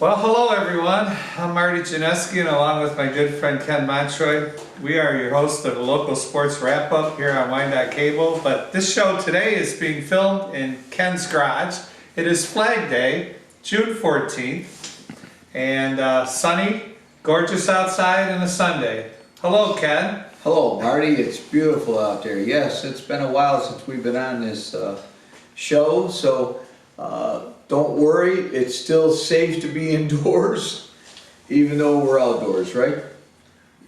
Well, hello everyone. I'm Marty Janeski, and along with my good friend Ken Montroy, we are your hosts of the local sports wrap-up here on Cable. But this show today is being filmed in Ken's garage. It is Flag Day, June 14th, and sunny, gorgeous outside, and a Sunday. Hello, Ken. Hello, Marty. It's beautiful out there. Yes, it's been a while since we've been on this show, so don't worry. It's still safe to be indoors, even though we're outdoors, right?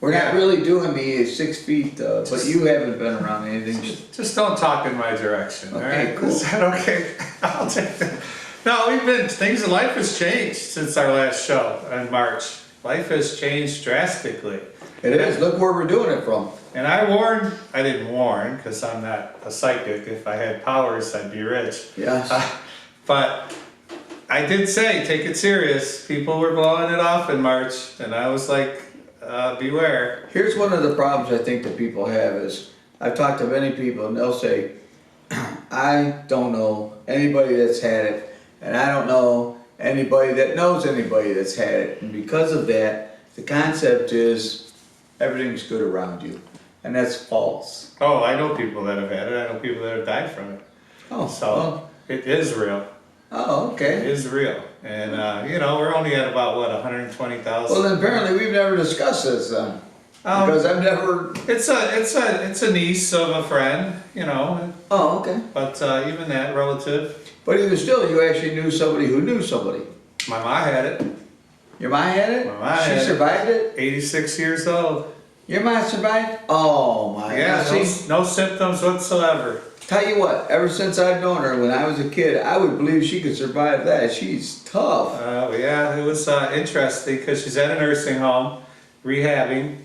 We're not really doing the 6 feet, but you haven't been around anything. Just don't talk in my direction. Okay, all right? cool. Is that okay? I'll take that. No, things in life has changed since our last show in March. Life has changed drastically. It is. Look where we're doing it from. And I didn't warn, because I'm not a psychic. If I had powers, I'd be rich. Yes. But I did say, take it serious. People were blowing it off in March, and I was like, beware. Here's one of the problems I think that people have is, I've talked to many people and they'll say, I don't know anybody that's had it, and I don't know anybody that knows anybody that's had it. And because of that, the concept is everything's good around you. And that's false. Oh, I know people that have had it. I know people that have died from it. Oh, so well. It is real. Oh, okay. It is real. And, we're only at about, what, 120,000? Well, then apparently we've never discussed this then. Because I've never... It's a niece of a friend, Oh, okay. But even that, relative. But even still, you actually knew somebody who knew somebody. My ma had it. Your ma had it? My ma had it. She survived it? 86 years old. Your ma survived? Oh, my. Yeah, See, no symptoms whatsoever. tell you what, ever since I've known her, when I was a kid, I would believe she could survive that. She's tough. Yeah, it was interesting because she's at a nursing home, rehabbing,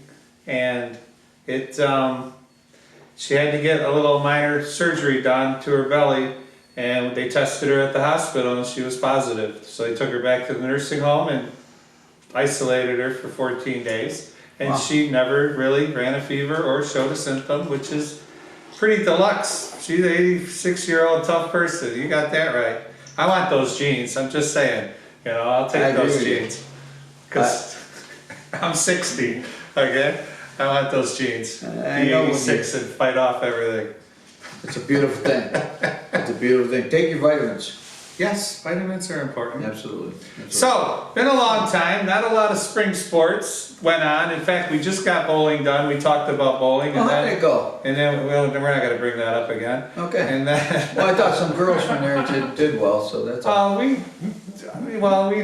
and she had to get a little minor surgery done to her belly, and they tested her at the hospital and she was positive. So they took her back to the nursing home and isolated her for 14 days. And Wow. She never really ran a fever or showed a symptom, which is pretty deluxe. She's an 86-year-old tough person. You got that right. I want those genes. I'm just saying. I'll take those genes. Because I'm 60, okay? I want those genes. I Be know 86 and fight off everything. It's a beautiful thing. It's a beautiful thing. Take your vitamins. Yes, vitamins are important. Absolutely. So, been a long time. Not a lot of spring sports went on. In fact, we just got bowling done. We talked about bowling. Well, how'd it go? And then we're not going to bring that up again. Okay. And then, Well, I thought some girls from there did well, so that's all. we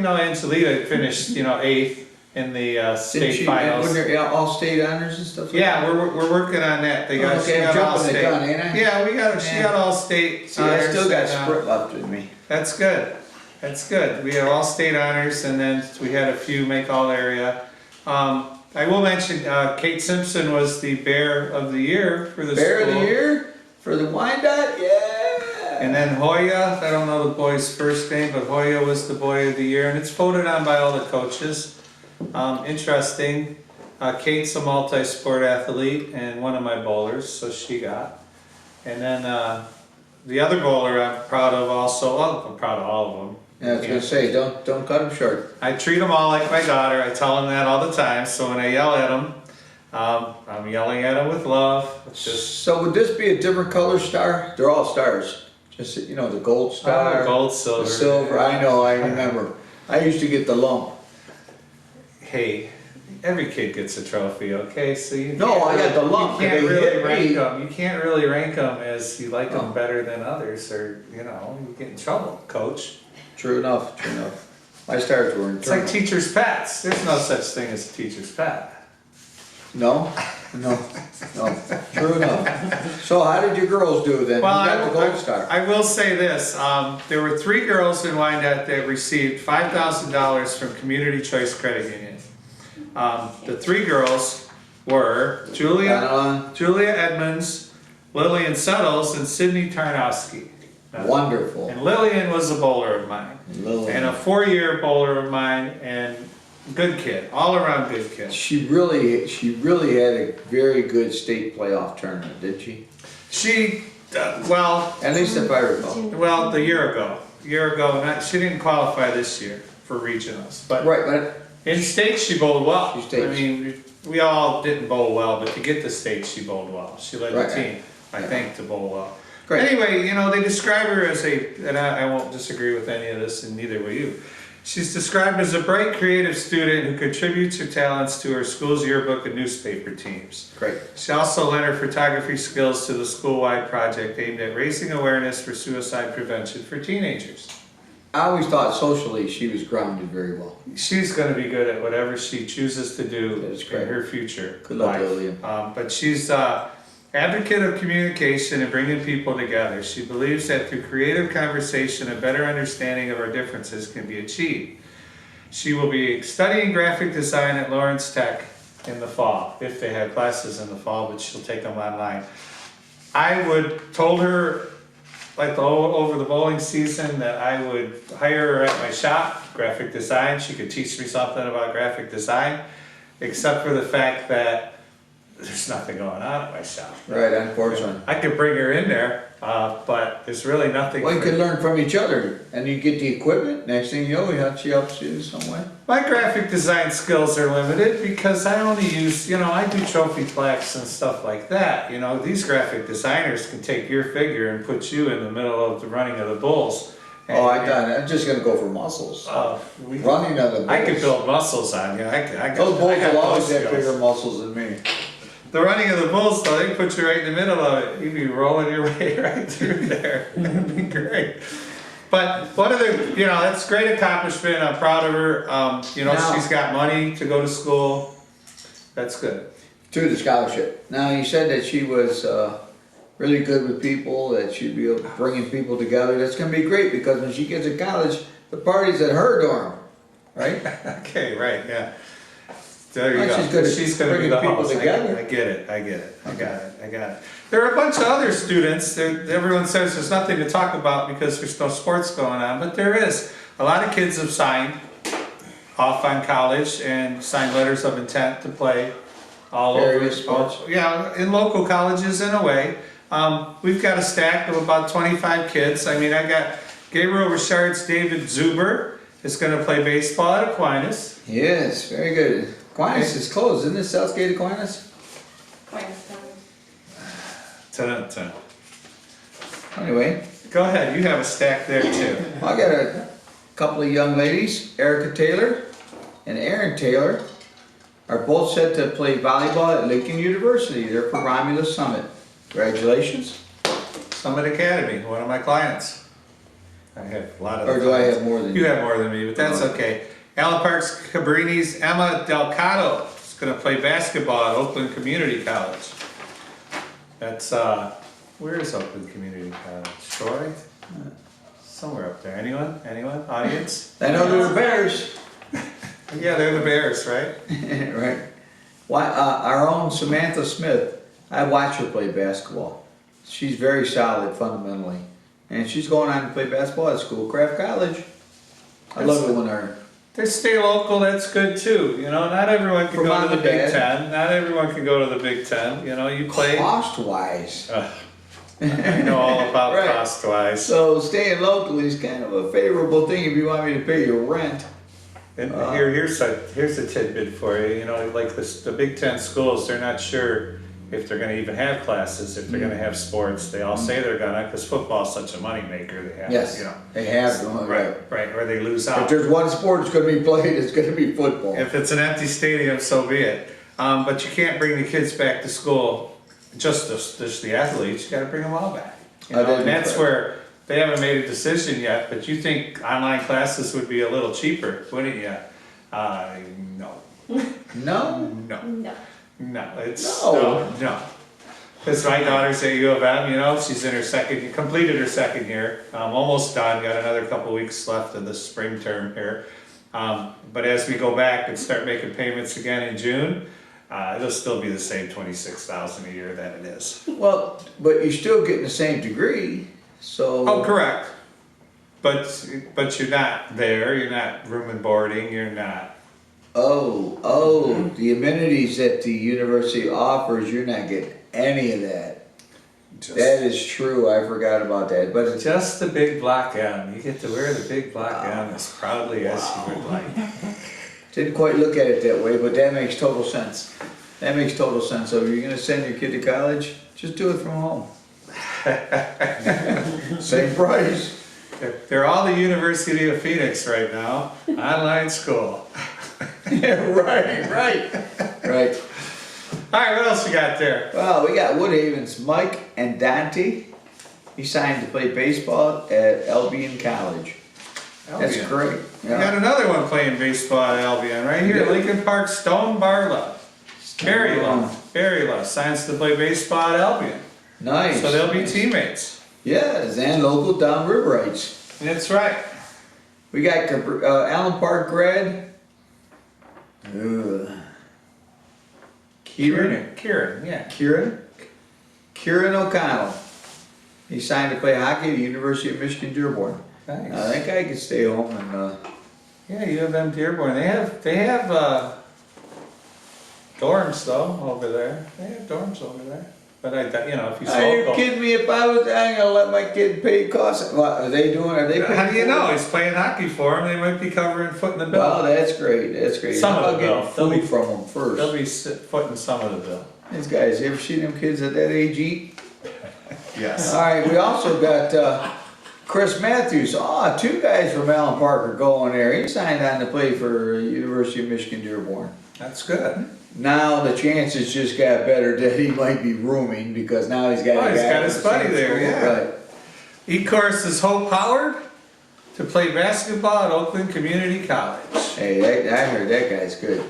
know Angelita finished, 8th in the state finals. Wasn't there all state honors and stuff like Yeah, that? we're working on that. They got, Okay, she I'm got all jumping the state. gun, ain't I? Yeah, she got all state. See, I still got honors, and, sprint left in me. That's good. That's good. We have all state honors, and then we had a few make all area. I will mention Kate Simpson was the Bear of the Year for the Bear school. of the Year for the Wyandotte, yeah. And then Hoya, I don't know the boy's first name, but Hoya was the Boy of the Year, and it's voted on by all the coaches. Interesting. Kate's a multi-sport athlete and one of my bowlers, so she got. And then the other bowler I'm proud of also. Well, I'm proud of all of them. Yeah, I was gonna say, don't cut them short. I treat them all like my daughter. I tell them that all the time. So when I yell at them, I'm yelling at them with love. So would this be a different color star? They're all stars. Just, the gold star. Gold, silver. The silver, I know, I remember. I used to get the lump. Hey, every kid gets a trophy, okay? So you No, I got the lump. You can't They really hit rank me. them. You can't really rank them as you like them Oh. better than others, or you get in trouble, coach. True enough, true enough. My stars were It's like internal. teacher's pets. There's no such thing as a teacher's pet. No? No. True enough. So how did your girls do then? Well, Who got the gold star? I will say this. There were 3 girls in Wyandotte that received $5,000 from Community Choice Credit Union. The 3 girls were Julia Edmonds, Lillian Settles, and Sydney Tarnowski. Wonderful. And Lillian was a bowler of mine. Lillian. And a 4-year bowler of mine, and good kid, all around good kid. She really had a very good state playoff tournament, did she? She, well, At least if I recall. the year ago, she didn't qualify this year. for regionals. But Right, but in state, she bowled well. She states. I mean, we all didn't bowl well, but to get to state, she bowled well. She led Right, the team, I yeah. think, to bowl well. Great. Anyway, you know, they describe her as and I won't disagree with any of this, and neither will you. She's described as a bright, creative student who contributes her talents to her school's yearbook and newspaper teams. great. She also lent her photography skills to the school-wide project aimed at raising awareness for suicide prevention for teenagers. I always thought socially she was grounded very well. She's going to be good at whatever she chooses to do That is in great. her future Good luck, life. Lillian. But she's advocate of communication and bringing people together. She believes that through creative conversation, a better understanding of our differences can be achieved. She will be studying graphic design at Lawrence Tech in the fall, if they have classes in the fall, but she'll take them online. I told her, like over the bowling season, that I would hire her at my shop, graphic design. She could teach me something about graphic design, except for the fact that there's nothing going on at my shop. Right, unfortunately. I could bring her in there, but there's really nothing. Well, you could learn from each other, and you get the equipment. Next thing you know, she helps you in some way. My graphic design skills are limited because I only use, I do trophy plaques and stuff like that. These graphic designers can take your figure and put you in the middle of the running of the bulls. Oh, I'm just gonna go for muscles. Running of the bulls. I could build muscles on you. Those bulls I got will always those have skills. bigger muscles than me. The running of the bulls, though, they put you right in the middle of it. You'd be rolling your way right through there. That'd be great. But what other, that's a great accomplishment. I'm proud of her. Now- She's got money to go to school. That's good. Through the scholarship. Now, you said that she was really good with people, that she'd be bringing people together. That's gonna be great, because when she gets to college, the party's at her dorm, right? Okay, right, yeah. There you Well, go. she's good at She's going to be bringing the people host. together. I get it. I got it. There are a bunch of other students. Everyone says there's nothing to talk about because there's no sports going on, but there is. A lot of kids have signed off on college and signed letters of intent to play all Various over. sports. In local colleges in a way. We've got a stack of about 25 kids. I got Gabriel Richard's David Zuber is going to play baseball at Aquinas. Yes, very good. Aquinas is closed, isn't it? Southgate Aquinas? Ta-da-ta. Anyway, Go ahead, you have a stack there too. I got a couple of young ladies, Erica Taylor and Erin Taylor, are both set to play volleyball at Lincoln University. They're from Romulus Summit. Congratulations. Summit Academy, one of my clients. I have a lot of Or do I have more than You have more than me, but that's okay. Allen Parks Cabrini's Emma Delcato is going to play basketball at Oakland Community College. That's, where is Oakland Community College? Troy? Somewhere up there. Anyone? Audience? I know they're the Bears. Yeah, they're the Bears, right? Right. Why, our own Samantha Smith, I watch her play basketball. She's very solid fundamentally. And she's going on to play basketball at Schoolcraft College. I love it when They stay local, that's good too. Not everyone can For go mom to the and Big dad. Ten. Not everyone can go to the Big Ten. You play. cost-wise. I know all about Right. cost-wise. So staying local is kind of a favorable thing if you want me to pay your rent. And here's a tidbit for you. Like the Big Ten schools, they're not sure if they're going to even have classes, if they're going to have sports. They all say they're gonna, because football's such a moneymaker. They have, Yes, they have to. right, or they lose If out. there's one sport that's going to be played, it's going to be football. If it's an empty stadium, so be it. But you can't bring the kids back to school, just the athletes. You got to bring them all back. That'd And be that's correct. where they haven't made a decision yet. But you think online classes would be a little cheaper, wouldn't you? No. No? No. No, it's No. no. Because my daughter's at U of M, she's in her completed her second year, almost done, got another couple weeks left of the spring term here. But as we go back and start making payments again in June, it'll still be the same $26,000 a year that it is. Well, but you're still getting the same degree, so... Oh, correct. But you're not there, you're not room and boarding, you're not. Oh, the amenities that the university offers, you're not getting any of that. That is true. I forgot about that. But it's Just the big black M. You get to wear the big black M as proudly as you would like. didn't quite look at it that way, but that makes total sense. That makes total sense. So if you're gonna send your kid to college, just do it from home. Same price. They're all the University of Phoenix right now. Online school. Yeah, right. Right. All right, what else you got there? Well, we got Woodhaven's Mike and Dante. He signed to play baseball at Albion College. That's Albion. great. We got another one playing baseball at Albion right here, Yeah. Lincoln Park. Stone Barla. Barry signs to play baseball at Albion. Nice. So they'll be teammates. Yes, and local downriverites. That's right. We got Allen Park grad. Kieran, yeah. Kieran O'Connell. He signed to play hockey at the University of Michigan Dearborn. Nice. That guy can stay home and Yeah, U of M Dearborn. They have dorms though over there. They have dorms over there. But if he's Are you local. kidding me? If I was, I'm gonna let my kid pay costs. What are they doing? Are they paying? How do you for know? it? He's playing hockey for him. They might be covering footing the bill. Well, that's great. That's great. Some How of the about bill. getting food from them They'll first? be footing some of the bill. These guys, you ever seen them kids at that age eat? Yes. All right, we also got Chris Matthews. Oh, two guys from Allen Park are going there. He signed on to play for University of Michigan Dearborn. That's good. Now the chances just got better that he might be rooming because now he's got. Oh, a he's guy got his from the buddy same there, school. yeah. Right. E-course is Hope Howard to play basketball at Oakland Community College. Hey, I heard that guy's good.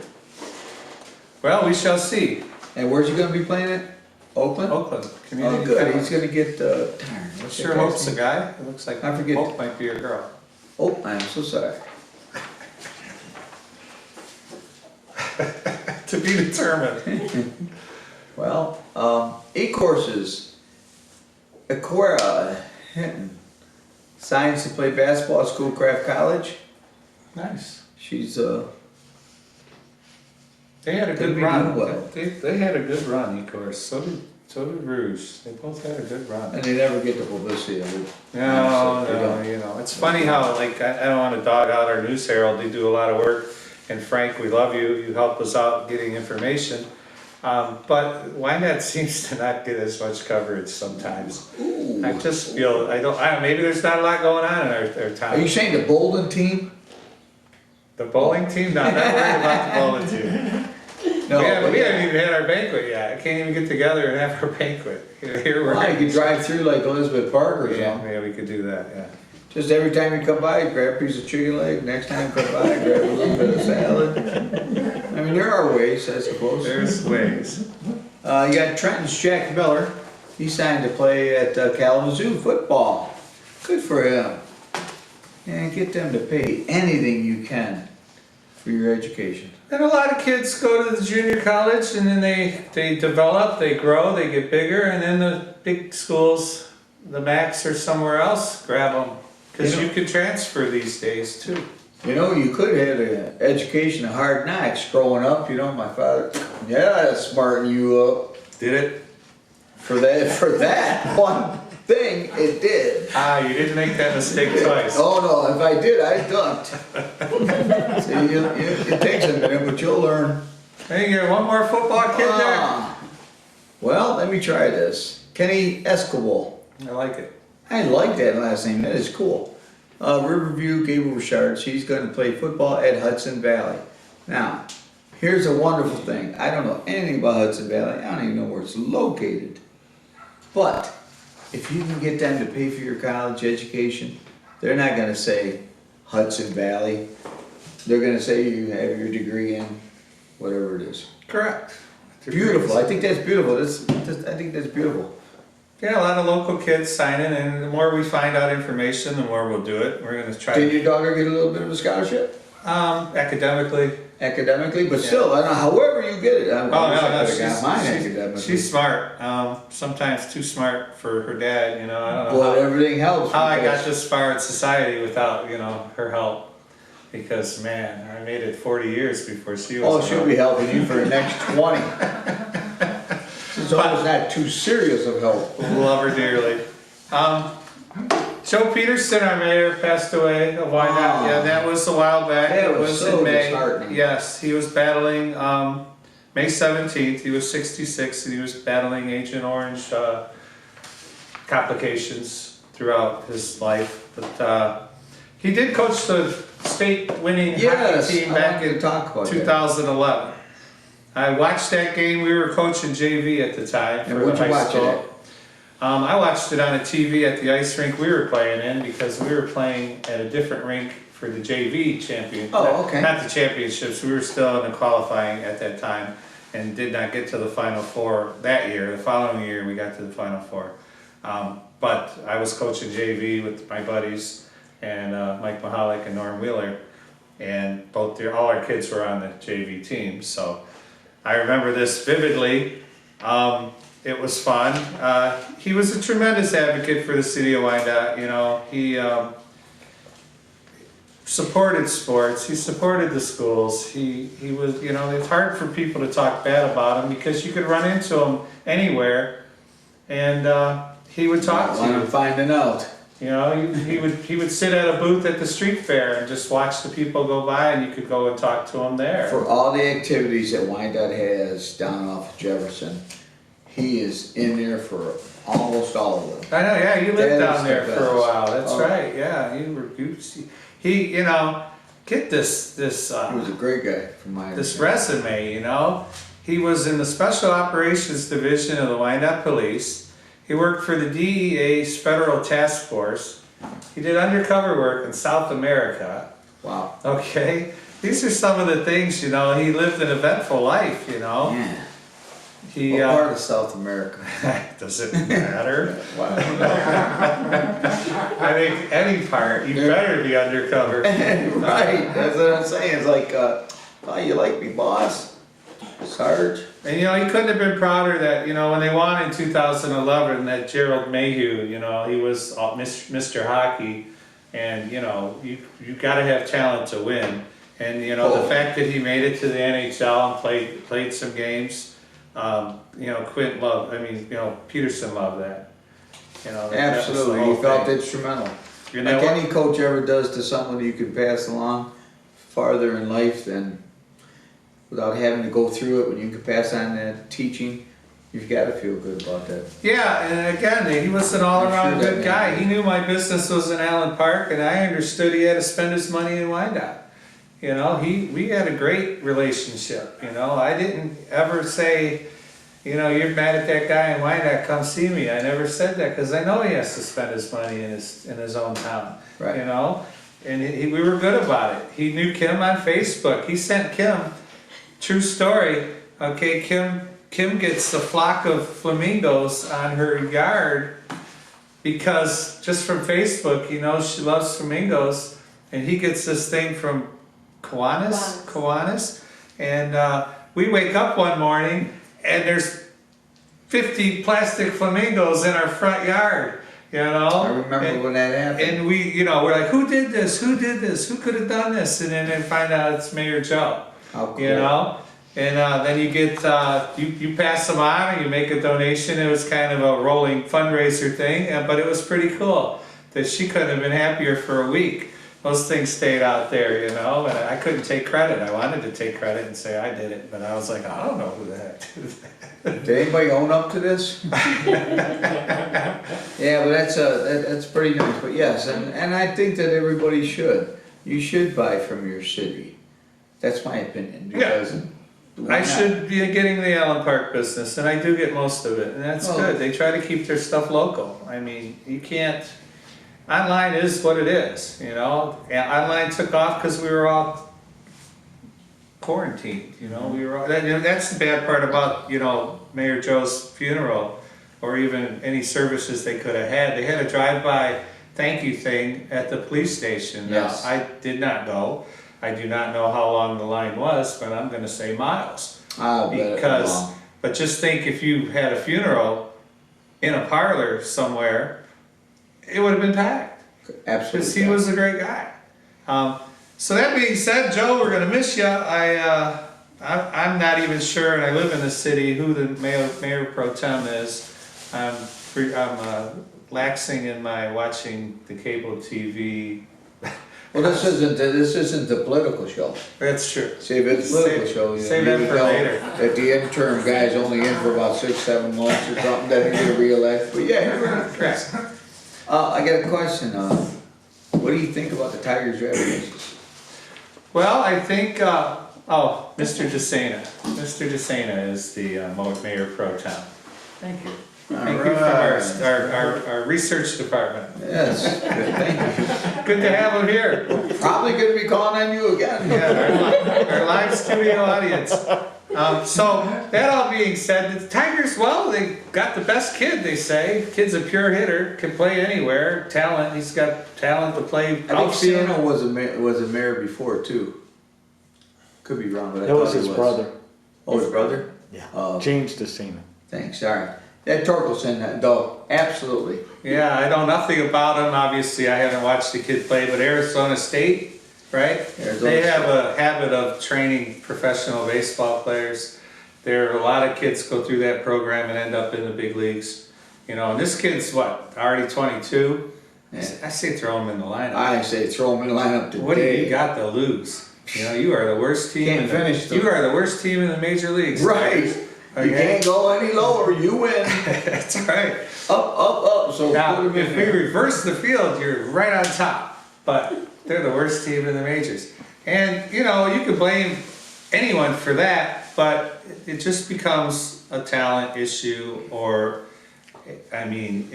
Well, we shall see. And where's he gonna be playing at? Oakland. Oakland Community Oh, good. College. He's gonna get. What's Sure that guy's Hope's a name? guy. It looks like I forget. Hope might be a girl. Oh, I'm so sorry. To be determined. Well, E-courses. Aquara Hinton signs to play basketball at Schoolcraft College. Nice. She's They had a Could good be run. doing well. They had a good run, E-course. So did Rouge. They both had a good run. and they never get the publicity of it. No, They don't. it's funny how, like, I don't want to dog out our News Herald, they do a lot of work, and Frank, we love you, you help us out getting information, but Wynette seems to not get as much coverage sometimes. Ooh. I just feel, maybe there's not a lot going on in our town. Are you saying the Bolden team? The bowling team, no, I'm not worried about the bowling team. No, we haven't even had our banquet yet, I can't even get together and have our banquet. Here we're. Well, you could drive through like Elizabeth Park or Yeah, something. yeah, we could do that, yeah. Just every time you come by, grab a piece of chicken leg. Next time you come by, grab a little bit of salad. I mean, there are ways, I suppose. There's ways. You got Trenton's Jack Miller. He signed to play at Kalamazoo football. Good for him. And get them to pay anything you can for your education. And a lot of kids go to the junior college and then they develop, they grow, they get bigger, and then the big schools, the Macs or somewhere else, grab them. Because you can transfer these days too. You know, you could have an education of hard knocks growing up. You know, my father, yeah, smarten you up. Did it? For that one thing, it did. Ah, you didn't make that mistake twice. Oh no, if I did, I dunked. See, it takes a minute, but you'll learn. Hey, you got one more football kid there? Ah. Well, let me try this. Kenny Escobar. I like it. I like that last name. That is cool. Riverview Gable Richards. He's going to play football at Hudson Valley. Now, here's a wonderful thing. I don't know anything about Hudson Valley. I don't even know where it's located. But if you can get them to pay for your college education, they're not going to say Hudson Valley. They're going to say you have your degree in whatever it is. Correct. Beautiful. I think that's beautiful. I think that's beautiful. Yeah, a lot of local kids signing, and the more we find out information, the more we'll do it. We're going to try Did your daughter get a little bit of a scholarship? academically. Academically, but still, I don't know, however you get it. I wish I No, could've got mine academically. she's smart. Sometimes too smart for her dad, I don't know Well, everything helps. how I got because- this far in society without, her help. Because, man, I made it 40 years before she was Oh, around. she'll be helping you for the next 20. as long as not too serious of help. Love her dearly. Joe Peterson, our mayor, passed away a while back. Yeah, that was a while back. That It was in so May. disheartening. Yes, he was battling May 17th. He was 66, and he was battling Agent Orange complications throughout his life. But he did coach the state-winning hockey team back in 2011. I watched that game. We were coaching JV at the time for the high school. I watched it on a TV at the ice rink we were playing in because we were playing at a different rink for the JV champion. Oh, okay. Not the championships. We were still in the qualifying at that time and did not get to the Final Four that year. The following year we got to the Final Four. But I was coaching JV with my buddies and Mike Mahalik and Norm Wheeler, and all our kids were on the JV team. So I remember this vividly. It was fun. He was a tremendous advocate for the city of Wyandotte. You know, he supported sports. He supported the schools. He was, you know, it's hard for people to talk bad about him because you could run into him anywhere, and he would talk to you. Finding out. You know, he would sit at a booth at the street fair and just watch the people go by, and you could go and talk to him there. For all the activities that Wyandotte has down off of Jefferson, he is in there for almost all of them. I know, yeah, you lived down there the for a best. while. That's right, yeah. He, you know, get this. He was a great guy from my This understanding. resume, you know. He was in the Special Operations Division of the Wyandotte Police. He worked for the DEA's Federal Task Force. He did undercover work in South America. Wow. Okay, these are some of the things, you know. He lived an eventful life, you know. Yeah. He, What part of South America? does it matter? Wow. I think any part, you better be undercover. Right, that's what I'm saying. It's like, oh, you like me, boss? Sarge? And you know, he couldn't have been prouder that, you know, when they won in 2011, that Gerald Mayhew, you know, he was Mr. Hockey, and you know, you got to have talent to win. And you know, the fact that he made it to the NHL and played some games, you know, Peterson loved that. You know, Absolutely, he felt instrumental. You know Like what? any coach ever does to someone you can pass along farther in life than without having to go through it, when you can pass on that teaching, you've got to feel good about that. Yeah, and again, he was an all-around good guy. He knew my business was in Allen Park, and I understood he had to spend his money in Wyandotte. You know, we had a great relationship. You know, I didn't ever say, you know, you're mad at that guy in Wyandotte, come see me. I never said that because I know he has to spend his money in his own town. Right. You know, and we were good about it. He knew Kim on Facebook. He sent Kim. True story. Okay, Kim gets a flock of flamingos on her yard because just from Facebook, you know, she loves flamingos, and he gets this thing from Kiwanis, and we wake up one morning and there's 50 plastic flamingos in our front yard. You know, I remember when that happened. And we, you know, we're like, who did this? Who did this? Who could have done this? And then find out it's Mayor Joe. How cool. You know, and then you get you pass them on and you make a donation. It was kind of a rolling fundraiser thing, but it was pretty cool. That she couldn't have been happier for a week. Those things stayed out there, you know, and I couldn't take credit. I wanted to take credit and say I did it, but I was like, I don't know who the heck did that. Did anybody own up to this? Yeah, but that's pretty nice. But yes, and I think that everybody should. You should buy from your city. That's my opinion. Because I should be getting the Allen Park business, and I do get most of it, and that's good. They try to keep their stuff local. I mean, you can't. Online is what it is, you know. Online took off because we were all quarantined. You know, we were all. That's the bad part about, you know, Mayor Joe's funeral, or even any services they could have had. They had a drive-by thank you thing at the police station. Yes. Now, I did not go. I do not know how long the line was, but I'm going to say miles. But just think, if you had a funeral in a parlor somewhere, it would have been packed. Absolutely. Because he was a great guy. So that being said, Joe, we're going to miss you. I'm not even sure, and I live in the city, who the mayor pro tem is. I'm laxing in my watching the cable TV. Well, this isn't the political show. That's true. See, if it's a political show, you save know, that you for know later. that the interim guy's only in for about 6-7 months or something, doesn't get reelected. But yeah, Correct. I got a question. What do you think about the Tigers' revenues? Well, I think, Mr. DeSena. Mr. DeSena is the mayor pro tem. Thank you. Thank you from our research department. Yes, good, thank you. Good to have him here. Probably going to be calling on you again. Yeah, our live studio audience. So, that all being said, the Tigers, well, they got the best kid, they say. Kid's a pure hitter, can play anywhere. Talent, he's got talent to play I think outfield. Sano was a mayor before too. Could be wrong, but I That thought was he his brother. Oh, his brother? Yeah. James DeSena. Thanks, sorry. That Torkelson, though, absolutely. Yeah, I know nothing about him. Obviously, I haven't watched the kid play, but Arizona State, right? They have a habit of training professional baseball players. There are a lot of kids go through that program and end up in the big leagues. You know, and this kid's what, already 22? Yeah. I say throw him in the lineup. I say throw him in the lineup today. What do you got to lose? You know, you are the worst team. Can't finish them. You are the worst team in the major leagues. Right. You Okay? can't go any lower, you win. That's right. Up, so Now, put him in if we there. reverse the field, you're right on top. But they're the worst team in the majors. And, you know, you can blame anyone for that, but it just becomes a talent issue or, I mean,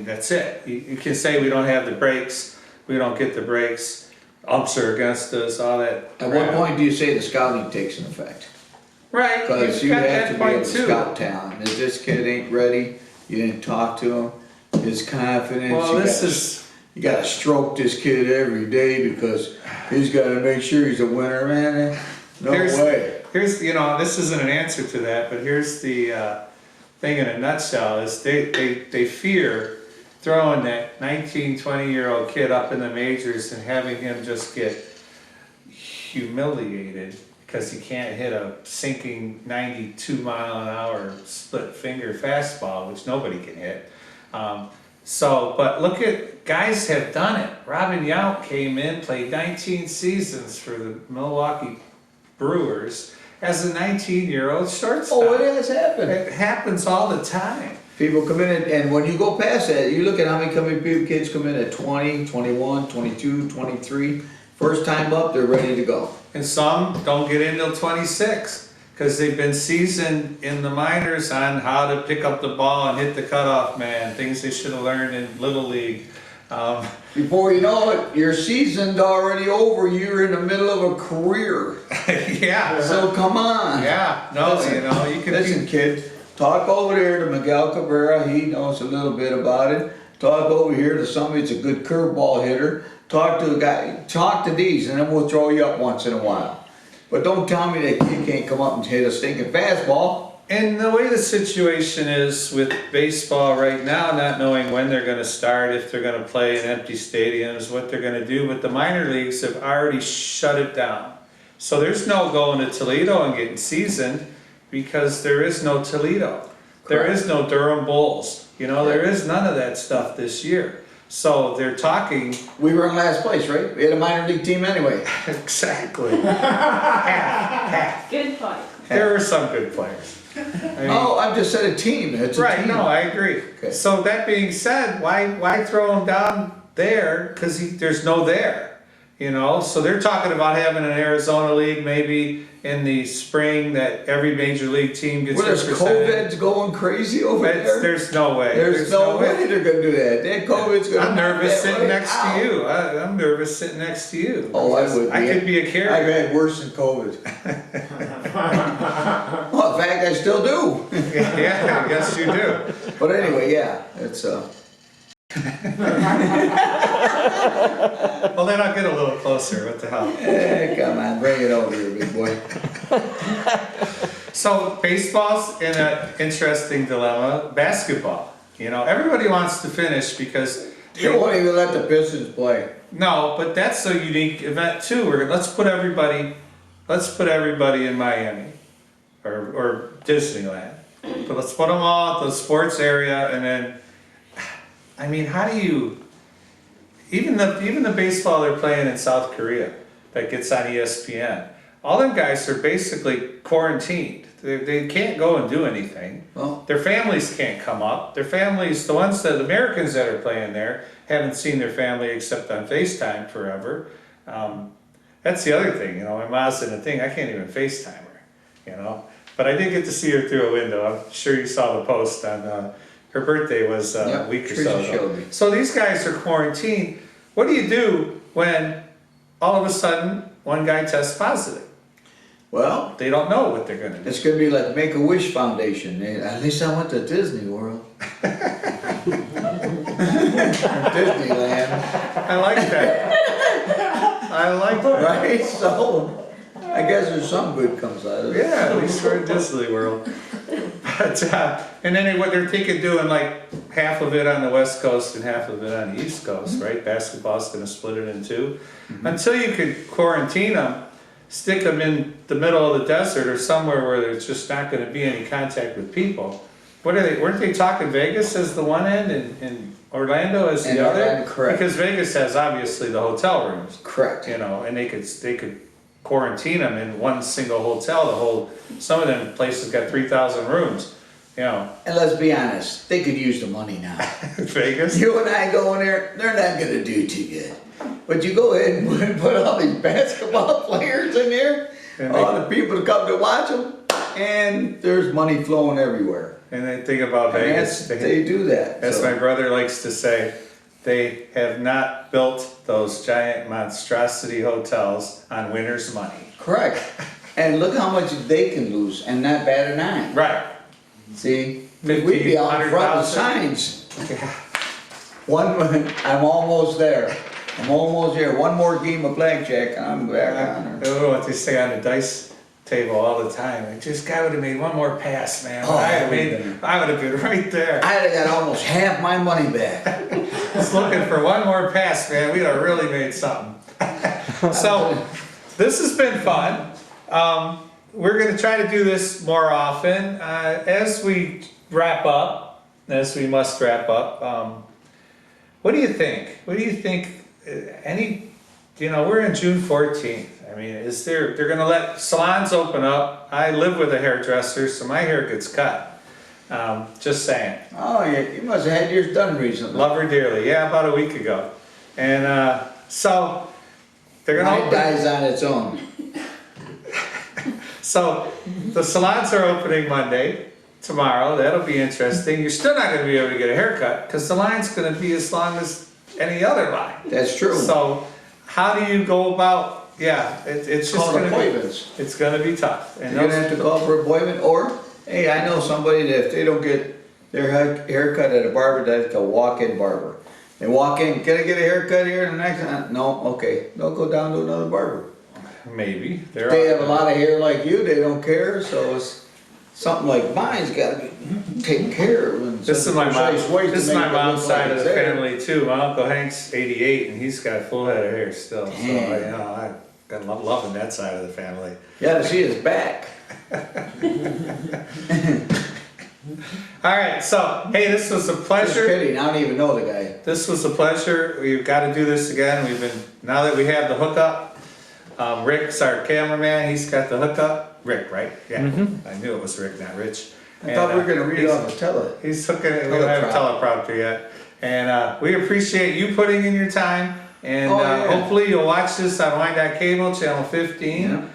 that's it. You can say we don't have the breaks, we don't get the breaks, umps are against us, all that. At what point do you say the scouting takes an effect? Right, Because you've you got have that to be able point to too. scout talent. If this kid ain't ready, you didn't talk to him, his confidence, Well, you gotta stroke this kid every day because he's gotta make sure he's a winner, man. No way. Here's, you know, this isn't an answer to that, but here's the thing in a nutshell is they fear throwing that 19, 20-year-old kid up in the majors and having him just get humiliated because he can't hit a sinking 92-mile-an-hour split finger fastball, which nobody can hit. But look at, guys have done it. Robin Yount came in, played 19 seasons for the Milwaukee Brewers as a 19-year-old shortstop. Oh, it has happened. It happens all the time. People come in and when you go past that, you look at how many kids come in at 20, 21, 22, 23. First time up, they're ready to go. And some don't get in till 26 because they've been seasoned in the minors on how to pick up the ball and hit the cutoff man, things they should have learned in Little League. Before you know it, your season's already over. You're in the middle of a career. Yeah. So come on. Yeah. No, Listen, you know, you can listen, kid. Talk over there to Miguel Cabrera. He knows a little bit about it. Talk over here to somebody that's a good curveball hitter. Talk to a guy. Talk to these, and then we'll throw you up once in a while. But don't tell me that you can't come up and hit a stinking fastball. And the way the situation is with baseball right now, not knowing when they're going to start, if they're going to play in empty stadiums, what they're going to do, but the minor leagues have already shut it down. So there's no going to Toledo and getting seasoned because there is no Toledo. There is no Durham Bulls. You know, there is none of that stuff this year. So they're talking. We were in last place, right? We had a minor league team anyway. Exactly. half. Good fight. There were some good players. I mean, I've just said a team. It's a right, team. no, I agree. Okay. So that being said, why throw him down there? Because there's no there, you know? So they're talking about having an Arizona league maybe in the spring that every major league team gets Well, there's represented. COVID's going crazy over there. There's no way. There's no way they're going to do that. That COVID's going to I'm nervous that sitting right next out. to you. I'm nervous sitting next to you. Oh, I would be. I could be a I've carrier. had worse than COVID. Well, in fact, I still do. Yeah, yes you do. But anyway, yeah, it's Well, then I'll get a little closer. What the hell? come on, bring it over here, big boy. So baseball's in an interesting dilemma. Basketball, you know, everybody wants to finish because You won't even let the Pistons play. no, but that's a unique event too. Where let's put everybody let's put everybody in Miami or Disneyland. But let's put them all at the sports area, and then, I mean, how do you, even the baseball they're playing in South Korea that gets on ESPN, all them guys are basically quarantined. They can't go and do anything. Well, Their families can't come up. Their families, the Americans that are playing there, haven't seen their family except on FaceTime forever. That's the other thing, my mom's in the thing, I can't even FaceTime her, But I did get to see her through a window. I'm sure you saw the post on, her birthday was a week or so ago. So these guys are quarantined. What do you do when all of a sudden one guy tests positive? well, They don't know what they're gonna do. it's gonna be like Make-A-Wish Foundation. At least I went to Disney World. Disneyland. I like that. I like that. Right? So, I guess there's some good comes out of it. Yeah, at least we're in Disney World. But, and then what they're thinking doing like half of it on the West Coast and half of it on the East Coast, right? Basketball's gonna split it in two. Until you could quarantine them, stick them in the middle of the desert or somewhere where there's just not gonna be any contact with people. Weren't they talking Vegas as the one end and Orlando as the other? Orlando, correct. Because Vegas has obviously the hotel rooms. Correct. And they could quarantine them in one single hotel. Some of them places got 3,000 rooms, And let's be honest, they could use the money now. Vegas. You and I go in there, they're not gonna do too good. But you go ahead and put all these basketball players in there, And all the people come to watch them, and there's money flowing everywhere. And they think about And Vegas. they do that. As so. my brother likes to say, they have not built those giant monstrosity hotels on winners' money. Correct. And look how much they can lose and not bat an eye. Right. See, 50, we'd be out in front of 100,000. signs. I'm almost there. I'm almost there. One more game of blackjack and I'm back on her. Oh, what they say on the dice table all the time. Like, just guy would have made one more pass, man. Oh, I would I have been right there. I'd have got almost half my money back. Just looking for one more pass, man. We'd have really made something. So, this has been fun. We're going to try to do this more often. As we wrap up, as we must wrap up, what do you think? What do you think? We're in June 14th. I mean, they're going to let salons open up. I live with a hairdresser, so my hair gets cut. Just saying. Oh, yeah, you must have had yours done recently. Love her dearly. Yeah, about a week ago. And so they're going to Mine open. dies on its own. So the salons are opening Monday, tomorrow. That'll be interesting. You're still not going to be able to get a haircut because the line's going to be as long as any other line. That's true. So how do you go about? Yeah, it's just Call going to appointments. be. It's going to be tough. And You're gonna have to call for an appointment, or, hey, I know somebody that if they don't get their haircut at a barber, they have to walk-in barber. They walk in, can I get a haircut here? And the next time, no, okay, they'll go down to another barber. Maybe They have a lot of hair like you, they don't care, so it's something like mine's gotta be taken care of. in This is such my a mom. precise way to This is make my it mom's look like side of it's the there. family too. My uncle Hank's 88, and he's got a full head of hair still. So Dang. I'm loving that side of the family. You gotta see his back. All right, so hey, this was a Just pleasure. kidding, I don't even know the guy. This was a pleasure. We've got to do this again. Now that we have the hookup. Rick's our cameraman. He's got the hookup. Rick, right? Yeah, I knew it was Rick, not Rich. I thought we were gonna read off the tele. He's hooking it. We don't have a teleprompter yet. And we appreciate you putting in your time. And hopefully you'll watch this on Cable, channel 15.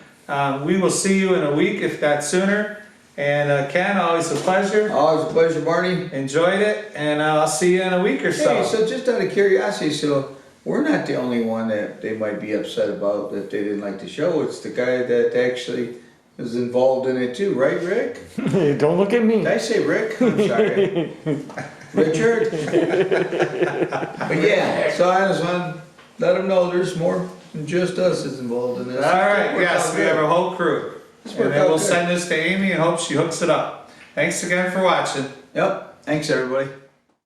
We will see you in a week, if not sooner. And Ken, always a pleasure. Always a pleasure, Marty. Enjoyed it, and I'll see you in a week or so. Hey, so just out of curiosity, so we're not the only one that they might be upset about that they didn't like the show. It's the guy that actually is involved in it too, right, Rick? Don't look at me. Did I say Rick? I'm sorry. Richard? But yeah, so I just want to let them know there's more than just us that's involved in this. All right, Worked yes, out we have good. a whole crew. And worked then out we'll good. send this to Amy and hope she hooks it up. Thanks again for watching. Yep, thanks everybody.